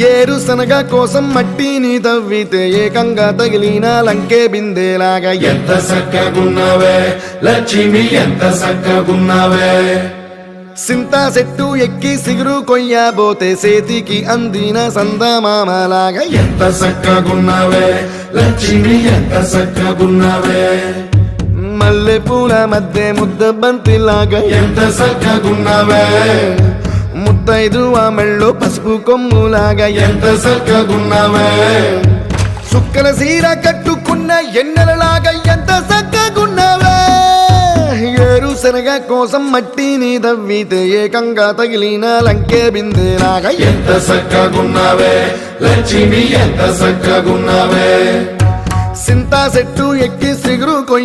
ఏరుశనగ కోసం మట్టిని తవ్వితే ఏకంగా తగిలిన లంకే బిందేలాగా ఎంత సక్కగున్నవే లక్ష్మి ఎంత సక్కగున్నవే సింతా చెట్టు ఎక్కి సిగురు కొయ్యబోతే సేతికి అందిన సందమామలాగా ఎంత సక్కగున్నవే లక్ష్మి ఎంత సక్కగున్నవే మల్లె పూల మధ్య ముద్ద బంతిలాగా ఎంత సక్కగున్నవే ముద్దైదు ఆ మెళ్ళో పసుపు కొమ్ములాగా ఎంత సక్కగున్నవే సుక్కల సీర కట్టుకున్న ఎన్నెలలాగా ఎంత చక్కగున్నావే ఏరుశనగ కోసం మట్టిని తవ్వితే ఏకంగా తగిలిన లంకే బిందేలాగా ఎంత సక్కగున్నవే లక్ష్మి ఎంత సక్కగున్నవే సింతా చెట్టు ఎక్కి సిగురు కొయ్య